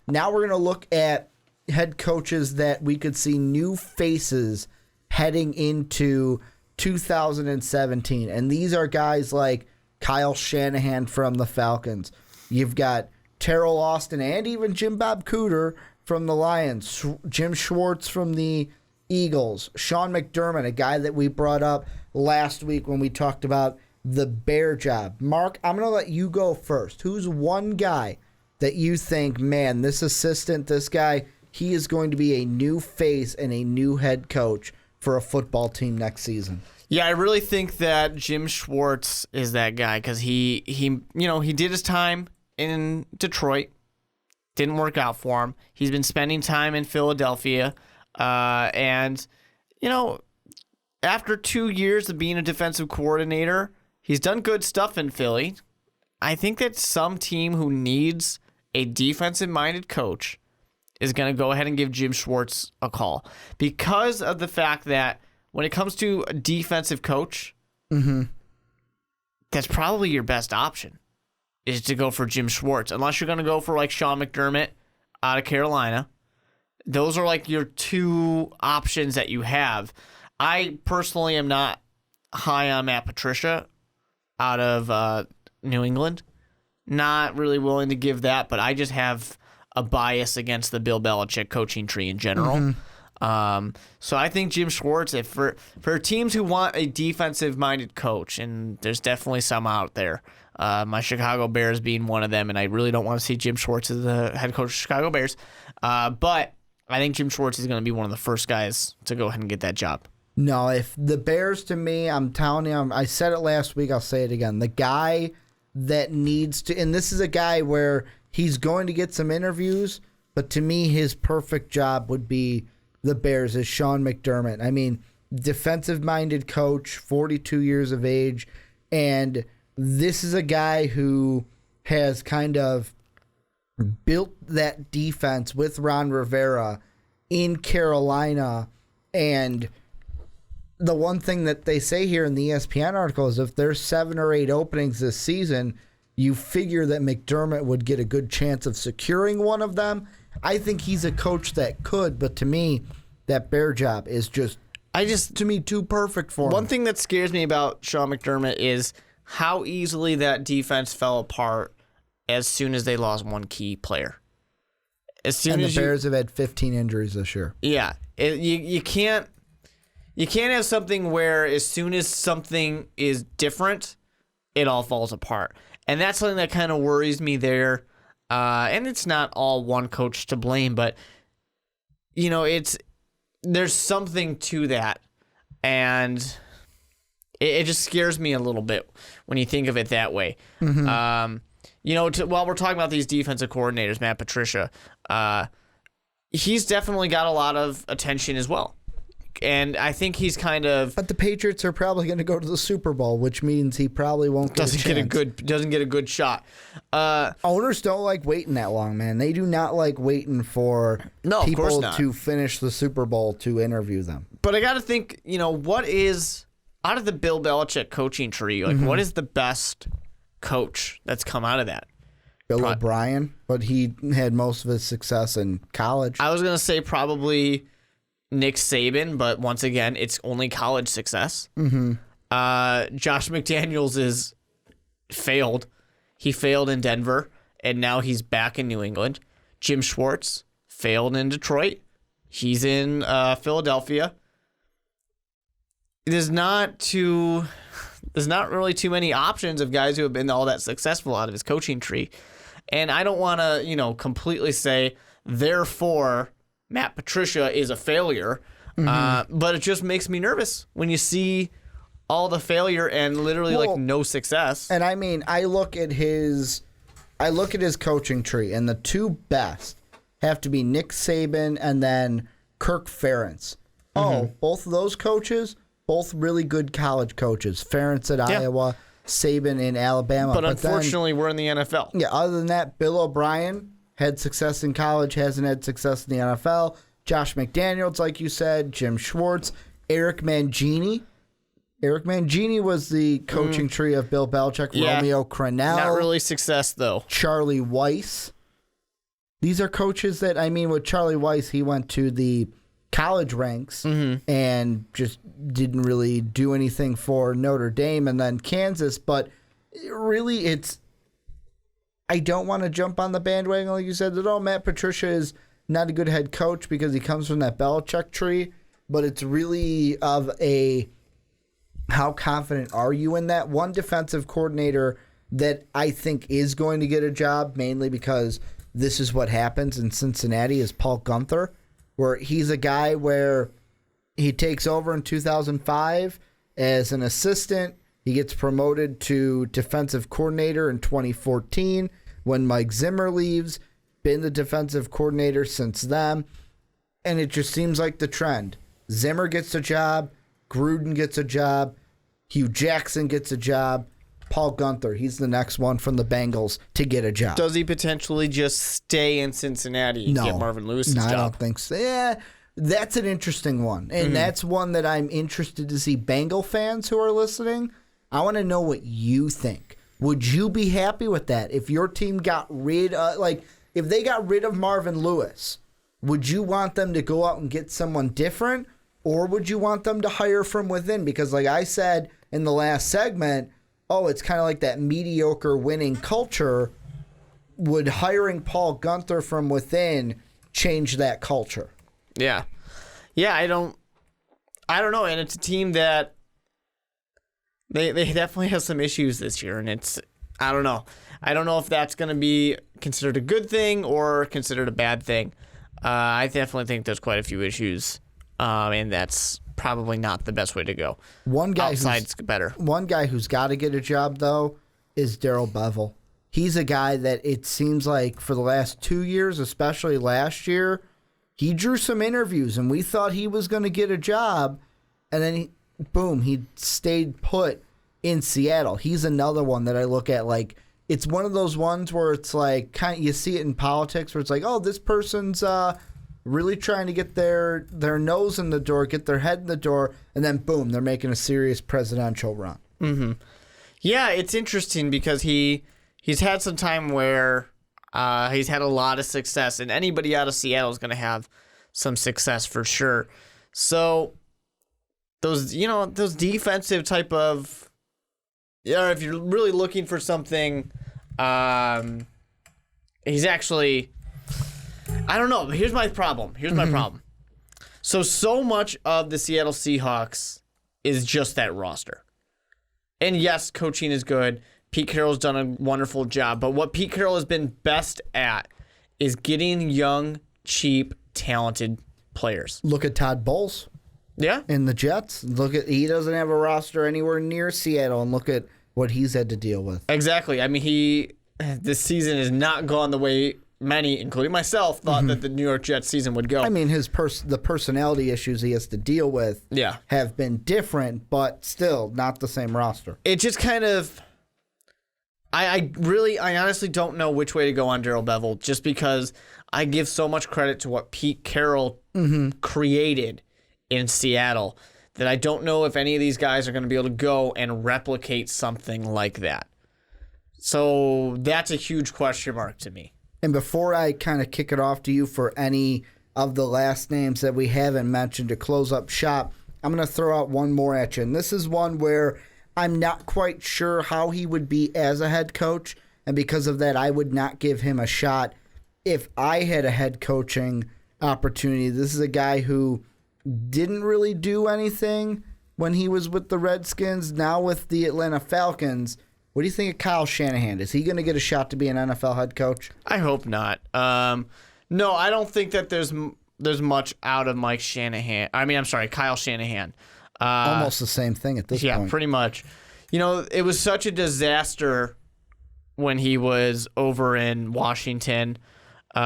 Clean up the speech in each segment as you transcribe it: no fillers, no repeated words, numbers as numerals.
Now we're going to look at head coaches that we could see new faces heading into 2017. And these are guys like Kyle Shanahan from the Falcons. You've got Terrell Austin and even Jim Bob Cooter from the Lions. Jim Schwartz from the Eagles. Sean McDermott, a guy that we brought up last week when we talked about the Bear job. Mark, I'm going to let you go first. Who's one guy that you think, man, this assistant, this guy, he is going to be a new face and a new head coach for a football team next season? Yeah, I really think that Jim Schwartz is that guy because he did his time in Detroit. Didn't work out for him. He's been spending time in Philadelphia. And after 2 years of being a defensive coordinator, he's done good stuff in Philly. I think that some team who needs a defensive-minded coach is going to go ahead and give Jim Schwartz a call because of the fact that when it comes to a defensive coach, that's probably your best option is to go for Jim Schwartz, unless you're going to go for like Sean McDermott out of Carolina. Those are like your two options that you have. I personally am not high on Matt Patricia out of New England. Not really willing to give that, but I just have a bias against the Bill Belichick coaching tree in general. So I think Jim Schwartz, if for teams who want a defensive-minded coach, and there's definitely some out there, my Chicago Bears being one of them, and I really don't want to see Jim Schwartz as the head coach of Chicago Bears, but I think Jim Schwartz is going to be one of the first guys to go ahead and get that job. No, if the Bears, to me, I'm telling you, I said it last week, I'll say it again. The guy that needs to, and this is a guy where he's going to get some interviews, but to me, his perfect job would be the Bears, is Sean McDermott. I mean, defensive-minded coach, 42 years of age, and this is a guy who has kind of built that defense with Ron Rivera in Carolina. And the one thing that they say here in the ESPN article is if there's 7 or 8 openings this season, you figure that McDermott would get a good chance of securing one of them. I think he's a coach that could, but to me, that Bear job is to me, too perfect for him. One thing that scares me about Sean McDermott is how easily that defense fell apart as soon as they lost one key player. And the Bears have had 15 injuries this year. Yeah. You can't have something where as soon as something is different, it all falls apart. And that's something that kind of worries me there. And it's not all one coach to blame, but there's something to that. And it just scares me a little bit when you think of it that way. While we're talking about these defensive coordinators, Matt Patricia, he's definitely got a lot of attention as well. And I think he's kind of... But the Patriots are probably going to go to the Super Bowl, which means he probably won't get doesn't get a good shot. Owners don't like waiting that long, man. They do not like waiting for people to finish the Super Bowl to interview them. But I got to think, what is... Out of the Bill Belichick coaching tree, what is the best coach that's come out of that? Bill O'Brien, but he had most of his success in college. I was going to say probably Nick Saban, but once again, it's only college success. Josh McDaniels is failed. He failed in Denver, and now he's back in New England. Jim Schwartz failed in Detroit. He's in Philadelphia. There's not really too many options of guys who have been all that successful out of his coaching tree. And I don't want to, completely say, therefore, Matt Patricia is a failure. But it just makes me nervous when you see all the failure and literally no success. And I mean, I look at his coaching tree, and the two best have to be Nick Saban and then Kirk Ferentz. Both of those coaches, both really good college coaches. Ferentz at Iowa, Saban in Alabama. But unfortunately, we're in the NFL. Yeah, other than that, Bill O'Brien had success in college, hasn't had success in the NFL. Josh McDaniels, like you said, Jim Schwartz, Eric Mangini. Eric Mangini was the coaching tree of Bill Belichick. Romeo Crennel. Not really success, though. Charlie Weiss. These are coaches that, I mean, with Charlie Weiss, he went to the college ranks and just didn't really do anything for Notre Dame and then Kansas. But really, I don't want to jump on the bandwagon like you said that, oh, Matt Patricia is not a good head coach because he comes from that Belichick tree. But it's really of how confident are you in that? One defensive coordinator that I think is going to get a job, mainly because this is what happens in Cincinnati, is Paul Guenther, where he's a guy where he takes over in 2005 as an assistant. He gets promoted to defensive coordinator in 2014 when Mike Zimmer leaves, been the defensive coordinator since then, and it just seems like the trend. Zimmer gets a job, Gruden gets a job, Hugh Jackson gets a job, Paul Guenther, he's the next one from the Bengals to get a job. Does he potentially just stay in Cincinnati and get Marvin Lewis's job? I don't think so. Yeah, that's an interesting one. And that's one that I'm interested to see. Bengal fans who are listening, I want to know what you think. Would you be happy with that? If your team got rid of, if they got rid of Marvin Lewis, would you want them to go out and get someone different? Or would you want them to hire from within? Because like I said in the last segment, it's kind of like that mediocre winning culture. Would hiring Paul Guenther from within change that culture? Yeah. Yeah, I don't know. And it's a team that they definitely have some issues this year. And I don't know. I don't know if that's going to be considered a good thing or considered a bad thing. I definitely think there's quite a few issues. And that's probably not the best way to go. Outside's better. One guy who's got to get a job, though, is Darrell Bevell. He's a guy that it seems like for the last 2 years, especially last year, he drew some interviews, and we thought he was going to get a job, and then, he stayed put in Seattle. He's another one that I look at like it's one of those ones where it's like you see it in politics where it's like, oh, this person's really trying to get their nose in the door, get their head in the door, and then boom, they're making a serious presidential run. Mm-hmm. Yeah, it's interesting because he's had some time where he's had a lot of success, and anybody out of Seattle is going to have some success for sure. So those defensive type of, if you're really looking for something, he's actually. I don't know. Here's my problem. So much of the Seattle Seahawks is just that roster. And yes, coaching is good. Pete Carroll's done a wonderful job. But what Pete Carroll has been best at is getting young, cheap, talented players. Look at Todd Bowles. Yeah. In the Jets. He doesn't have a roster anywhere near Seattle, and look at what he's had to deal with. Exactly. I mean, this season has not gone the way many, including myself, thought that the New York Jets season would go. I mean, the personality issues he has to deal with have been different, but still not the same roster. It just kind of... I honestly don't know which way to go on Darrell Bevell, just because I give so much credit to what Pete Carroll created in Seattle that I don't know if any of these guys are going to be able to go and replicate something like that. So that's a huge question mark to me. And before I kind of kick it off to you for any of the last names that we haven't mentioned to close up shop, I'm going to throw out one more at you. And this is one where I'm not quite sure how he would be as a head coach. And because of that, I would not give him a shot if I had a head coaching opportunity. This is a guy who didn't really do anything when he was with the Redskins, now with the Atlanta Falcons. What do you think of Kyle Shanahan? Is he going to get a shot to be an NFL head coach? I hope not. No, I don't think that there's much out of Kyle Shanahan. Almost the same thing at this point. Yeah, pretty much. It was such a disaster when he was over in Washington. He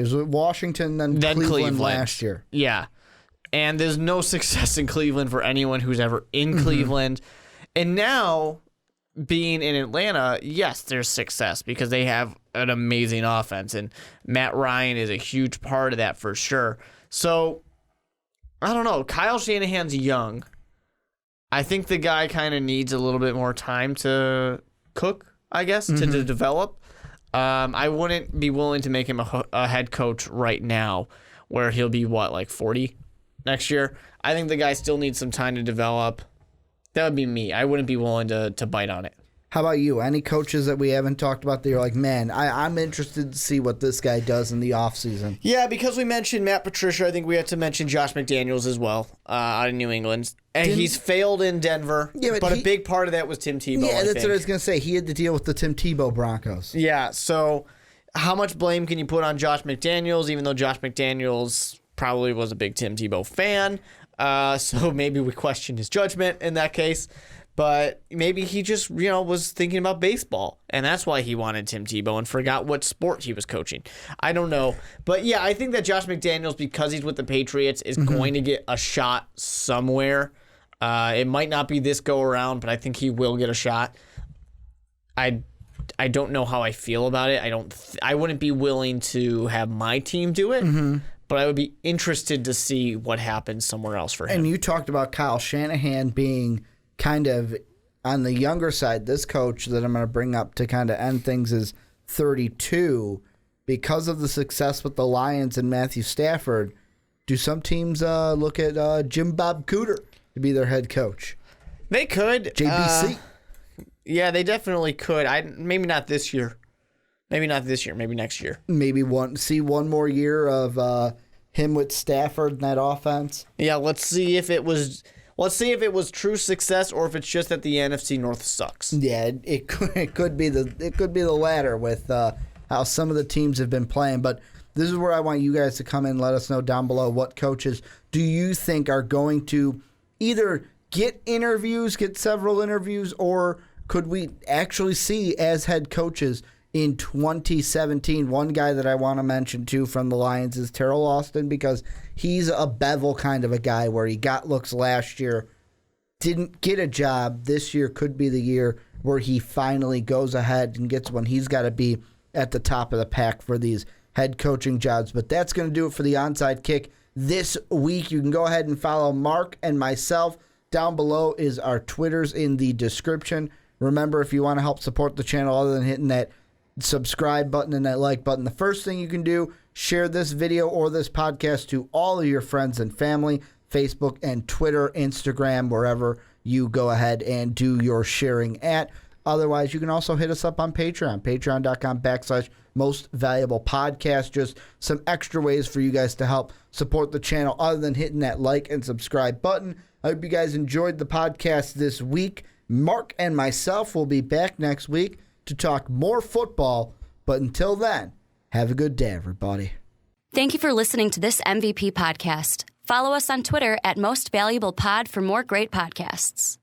was with Washington, then Cleveland last year. Yeah. And there's no success in Cleveland for anyone who's ever in Cleveland. And now, being in Atlanta, yes, there's success because they have an amazing offense. And Matt Ryan is a huge part of that for sure. So, I don't know. Kyle Shanahan's young. I think the guy kind of needs a little bit more time to cook, I guess, to develop. I wouldn't be willing to make him a head coach right now, where he'll be, like 40 next year. I think the guy still needs some time to develop. That would be me. I wouldn't be willing to bite on it. How about you? Any coaches that we haven't talked about that you're like, man, I'm interested to see what this guy does in the offseason? Yeah, because we mentioned Matt Patricia, I think we have to mention Josh McDaniels as well, out of New England. And he's failed in Denver, but a big part of that was Tim Tebow. Yeah, that's what I was going to say. He had to deal with the Tim Tebow Broncos. Yeah, so how much blame can you put on Josh McDaniels, even though Josh McDaniels probably was a big Tim Tebow fan? So maybe we question his judgment in that case. But maybe he just, was thinking about baseball, and that's why he wanted Tim Tebow and forgot what sport he was coaching. I don't know. But, yeah, I think that Josh McDaniels, because he's with the Patriots, is going to get a shot somewhere. It might not be this go-around, but I think he will get a shot. I don't know how I feel about it. I wouldn't be willing to have my team do it, but I would be interested to see what happens somewhere else for him. And you talked about Kyle Shanahan being kind of on the younger side. This coach that I'm going to bring up to kind of end things is 32. Because of the success with the Lions and Matthew Stafford, do some teams look at Jim Bob Cooter to be their head coach? They could. JBC. Yeah, they definitely could. Maybe not this year. Maybe not this year. Maybe next year. Maybe one more year of him with Stafford in that offense. Yeah, let's see if it was true success or if it's just that the NFC North sucks. Yeah, it could be the latter with how some of the teams have been playing. But this is where I want you guys to come in. Let us know down below what coaches do you think are going to either get several interviews, or could we actually see as head coaches in 2017? One guy that I want to mention too from the Lions is Terrell Austin, because he's a Bevel kind of a guy where he got looks last year, didn't get a job. This year could be the year where he finally goes ahead and gets one. He's got to be at the top of the pack for these head coaching jobs. But that's going to do it for the Onside Kick this week. You can go ahead and follow Mark and myself. Down below is our Twitters in the description. Remember, if you want to help support the channel other than hitting that subscribe button and that like button, the first thing you can do, share this video or this podcast to all of your friends and family, Facebook and Twitter, Instagram, wherever you go ahead and do your sharing at. Otherwise, you can also hit us up on Patreon, patreon.com/mostvaluablepodcast. Just some extra ways for you guys to help support the channel other than hitting that like and subscribe button. I hope you guys enjoyed the podcast this week. Mark and myself will be back next week to talk more football. But until then, have a good day, everybody. Thank you for listening to this MVP podcast. Follow us on Twitter @MostValuablePod for more great podcasts.